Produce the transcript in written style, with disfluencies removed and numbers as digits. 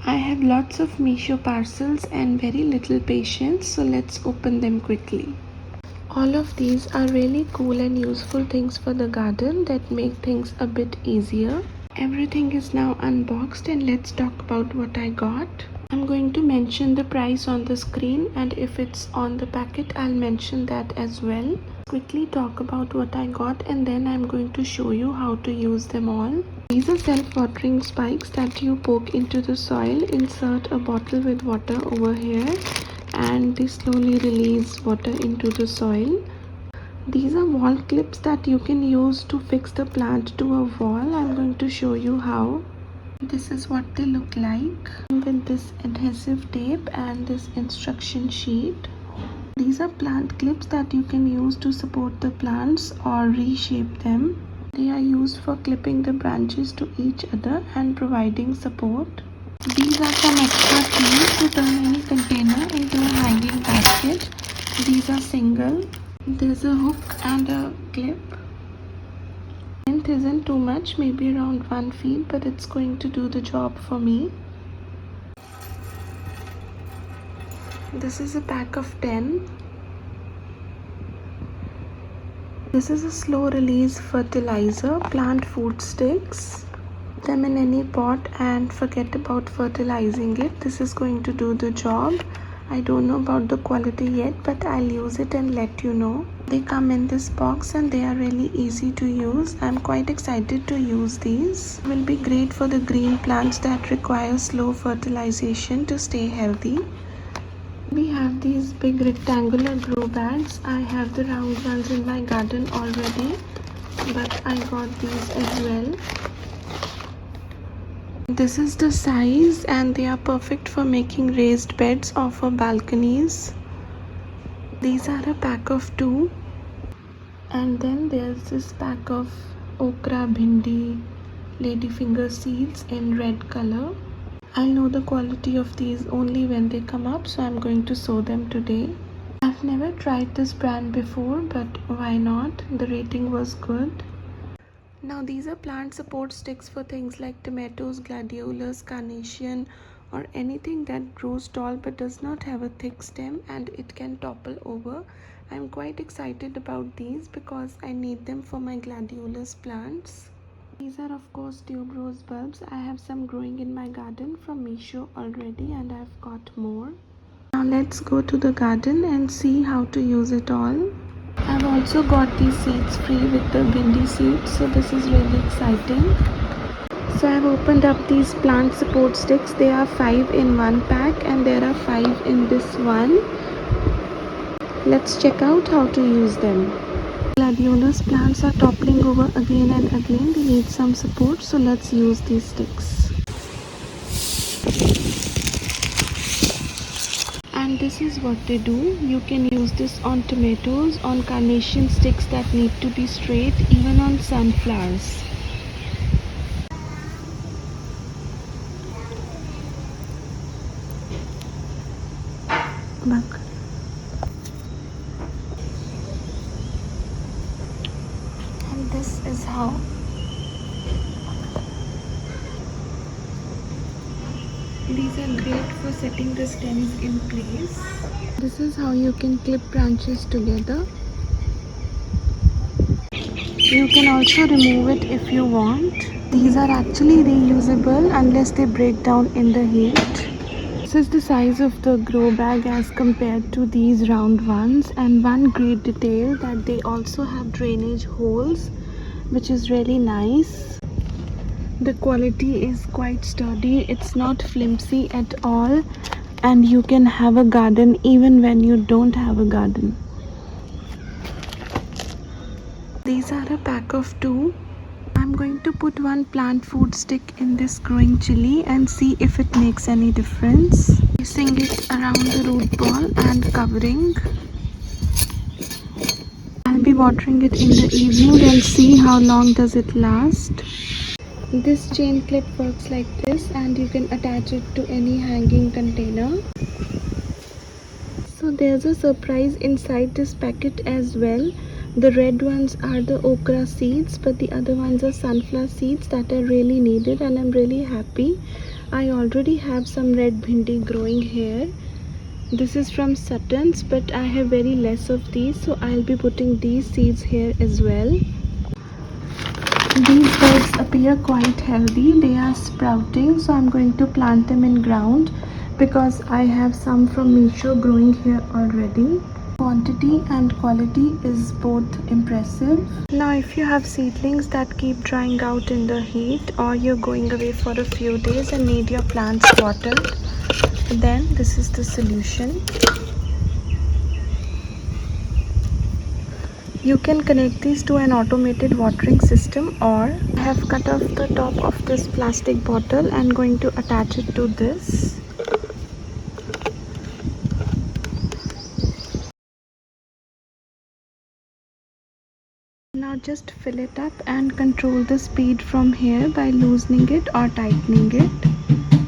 I have lots of Meesho parcels and very little patience, so let's open them quickly. All of these are really cool and useful things for the garden that make things a bit easier. Everything is now unboxed and let's talk about what I got. I'm going to mention the price on the screen, and if it's on the packet I'll mention that as well. Quickly talk about what I got and then I'm going to show you how to use them all. These are self-watering spikes that you poke into the soil. Insert a bottle with water over here and they slowly release water into the soil. These are wall clips that you can use to fix the plant to a wall. I'm going to show you how. This is what they look like with this adhesive tape and this instruction sheet. These are plant clips that you can use to support the plants or reshape them. They are used for clipping the branches to each other and providing support. These are some extra keys to turn any container into a hanging basket. These are single. There's a hook and a clip. Length isn't too much, maybe around 1 feet, but it's going to do the job for me. This is a pack of 10. This is a slow release fertilizer, plant food sticks. Put them in any pot and forget about fertilizing it. This is going to do the job. I don't know about the quality yet, but I'll use it and let you know. They come in this box and they are really easy to use. I'm quite excited to use these. Will be great for the green plants that require slow fertilization to stay healthy. We have these big rectangular grow bags. I have the round ones in my garden already, but I got these as well. This is the size and they are perfect for making raised beds or for balconies. These are a pack of 2. And then there's this pack of okra, bhindi, ladyfinger seeds in red color. I'll know the quality of these only when they come up, so I'm going to sow them today. I've never tried this brand before, but why not? The rating was good. Now these are plant support sticks for things like tomatoes, gladiolus, carnation, or anything that grows tall but does not have a thick stem and it can topple over. I'm quite excited about these because I need them for my gladiolus plants. These are of course tuberose bulbs. I have some growing in my garden from Meesho already and I've got more. Now let's go to the garden and see how to use it all. I've also got these seeds free with the bhindi seeds, so this is really exciting. So I've opened up these plant support sticks. There are 5 in one pack and there are 5 in this one. Let's check out how to use them. Gladiolus plants are toppling over again and again. They need some support, so let's use these sticks. And this is what they do. You can use this on tomatoes, on carnation sticks that need to be straight, even on sunflowers. Look. And this is how these are great for setting the stems in place. This is how you can clip branches together. You can also remove it if you want. These are actually reusable unless they break down in the heat. This is the size of the grow bag as compared to these round ones, and one great detail that they also have drainage holes, which is really nice. The quality is quite sturdy. It's not flimsy at all, and you can have a garden even when you don't have a garden. These are a pack of 2. I'm going to put one plant food stick in this growing chili and see if it makes any difference. Placing it around the root ball and covering. I'll be watering it in the evening and see how long does it last. This chain clip works like this and you can attach it to any hanging container. So there's a surprise inside this packet as well. The red ones are the okra seeds, but the other ones are sunflower seeds that are really needed, and I'm really happy I already have some red bhindi growing here. This is from Sutton's, but I have very less of these, so I'll be putting these seeds here as well. These beds appear quite healthy. They are sprouting, so I'm going to plant them in ground because I have some from Meesho growing here already. Quantity and quality is both impressive. Now if you have seedlings that keep drying out in the heat, or you're going away for a few days and need your plants watered, then this is the solution. You can connect these to an automated watering system, or I have cut off the top of this plastic bottle and going to attach it to this. Now just fill it up and control the speed from here by loosening it or tightening it.